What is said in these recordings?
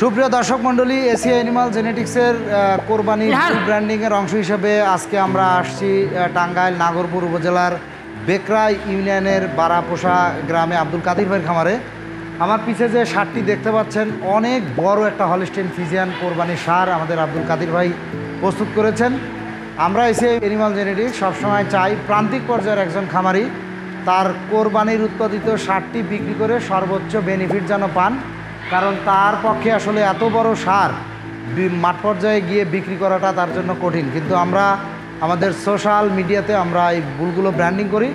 সুপ্রিয় দর্শক মণ্ডলী, এশিয়া অ্যানিমাল জেনেটিক্সের কোরবানির ব্র্যান্ডিংয়ের অংশ হিসেবে আজকে আমরা আসছি টাঙ্গাইল নাগরপুর উপজেলার বেকরা ইউনিয়নের বারাপোষা গ্রামে আব্দুল কাদির ভাইয়ের খামারে। আমার পিছে যে ষাঁড়টি দেখতে পাচ্ছেন, অনেক বড় একটা হলিস্টিয়ান ফ্রিজিয়ান কোরবানির ষাঁড় আমাদের আব্দুল কাদির ভাই প্রস্তুত করেছেন। আমরা এশিয়া অ্যানিমাল জেনেটিক্স সবসময় চাই প্রান্তিক পর্যায়ের একজন খামারি তার কোরবানির উৎপাদিত ষাঁড়টি বিক্রি করে সর্বোচ্চ বেনিফিট যেন পান, কারণ তার পক্ষে আসলে এত বড় ষাঁড় মাঠ পর্যায়ে গিয়ে বিক্রি করাটা তার জন্য কঠিন। কিন্তু আমরা আমাদের সোশ্যাল মিডিয়াতে আমরা এই বুলগুলো ব্র্যান্ডিং করি।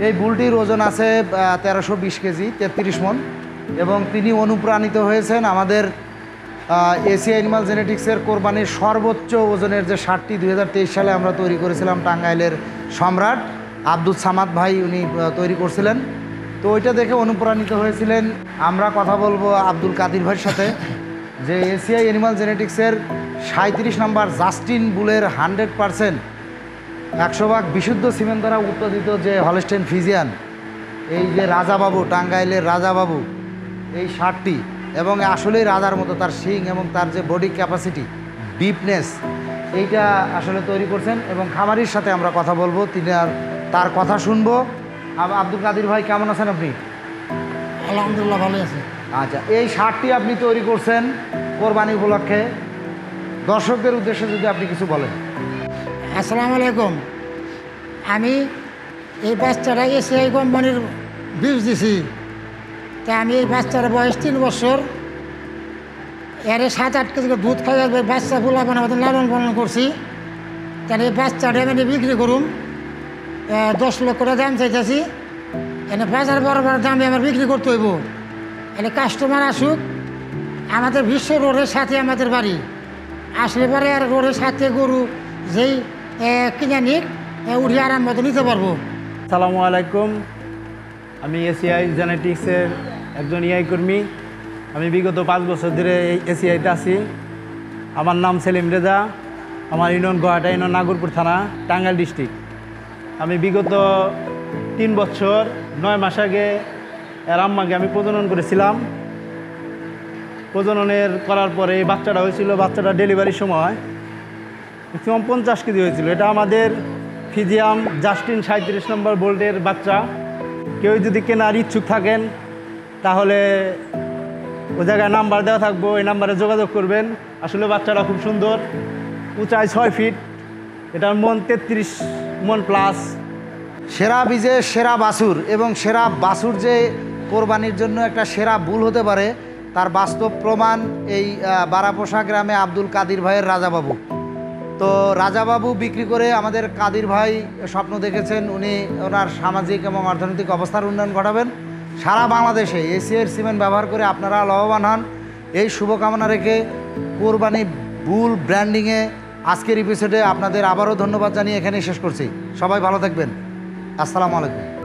এই বুলটির ওজন আছে 1320 কেজি, 33 মণ, এবং তিনি অনুপ্রাণিত হয়েছেন আমাদের এশিয়া অ্যানিমাল জেনেটিক্সের কোরবানির সর্বোচ্চ ওজনের যে ষাঁড়টি 2023 সালে আমরা তৈরি করেছিলাম, টাঙ্গাইলের সম্রাট আব্দুল সামাদ ভাই উনি তৈরি করছিলেন। তো ওইটা দেখে অনুপ্রাণিত হয়েছিলেন। আমরা কথা বলবো আব্দুল কাদির ভাইয়ের সাথে যে এশিয়া অ্যানিমাল জেনেটিক্সের 37 নম্বর জাস্টিন বুলের 100% 100% বিশুদ্ধ সিমেন্ট দ্বারা উৎপাদিত যে হলিস্টিয়ান ফ্রিজিয়ান, এই যে রাজাবাবু, টাঙ্গাইলের রাজাবাবু, এই ষাঁড়টি এবং আসলেই রাজার মতো তার শিং এবং তার যে বডি ক্যাপাসিটি, ডিপনেস, এইটা আসলে তৈরি করছেন। এবং খামারির সাথে আমরা কথা বলবো, তিনি আর তার কথা শুনবো। আব্দুল কাদির ভাই, কেমন আছেন আপনি? আলহামদুলিল্লাহ, ভালো আছে। আচ্ছা, এই ষাঁড়টি আপনি তৈরি করছেন কোরবানি উপলক্ষে, দর্শকদের উদ্দেশ্যে যদি আপনি কিছু বলেন। আসসালামু আলাইকুম। আমি এই বাচ্চাটা এসিআই কোম্পানির বীজ দিছি। তা আমি এই বাচ্চার বয়স 3 বছর, এর 7-8 কেজি দুধ খাওয়ার বাচ্চা ফুলাপান আমাদের লালন পালন করছি। তাহলে এই বাচ্চাটা আমি বিক্রি করুন 10 লক্ষ টাকা দাম চাইতেছি। এনে বাজার বরাবর দামে আমার বিক্রি করতে হইব। এনে কাস্টমার আসুক, আমাদের বিশ্ব রোডের সাথে আমাদের বাড়ি, আসলে পরে আর রোডের সাথে গরু যেই কিনে নিক উঠে আরাম মতো নিতে পারবো। আসসালামু আলাইকুম। আমি এসিআই জেনেটিক্সের একজন ইআই কর্মী। আমি বিগত 5 বছর ধরে এই এসিআইতে আছি। আমার নাম সেলিম রেজা। আমার ইউনিয়ন গোহাটা, ইউনিয়ন নাগরপুর থানা, টাঙ্গাইল ডিস্ট্রিক্ট। আমি বিগত 3 বছর 9 মাস আগে এর আম্মাকে আমি প্রজনন করেছিলাম। প্রজননের করার পরে এই বাচ্চাটা হয়েছিল। বাচ্চাটা ডেলিভারির সময় ম্যাক্সিমাম 50 কেজি হয়েছিল। এটা আমাদের ফ্রিজিয়াম জাস্টিন 37 নম্বর বোল্টের বাচ্চা। কেউ যদি কেনার ইচ্ছুক থাকেন তাহলে ওই জায়গায় নাম্বার দেওয়া থাকবো, এই নাম্বারে যোগাযোগ করবেন। আসলে বাচ্চাটা খুব সুন্দর, উঁচাই 6 ফিট, এটার মন 33 মণ প্লাস। সেরা বীজের সেরা বাছুর এবং সেরা বাছুর যে কোরবানির জন্য একটা সেরা বুল হতে পারে, তার বাস্তব প্রমাণ এই বারাপোষা গ্রামে আব্দুল কাদির ভাইয়ের রাজাবাবু। তো রাজাবাবু বিক্রি করে আমাদের কাদির ভাই স্বপ্ন দেখেছেন উনি ওনার সামাজিক এবং অর্থনৈতিক অবস্থার উন্নয়ন ঘটাবেন। সারা বাংলাদেশে এশিয়ার সিমেন্ট ব্যবহার করে আপনারা লাভবান হন, এই শুভকামনা রেখে কোরবানি বুল ব্র্যান্ডিংয়ে আজকের এপিসোডে আপনাদের আবারও ধন্যবাদ জানিয়ে এখানেই শেষ করছি। সবাই ভালো থাকবেন। আসসালামু আলাইকুম।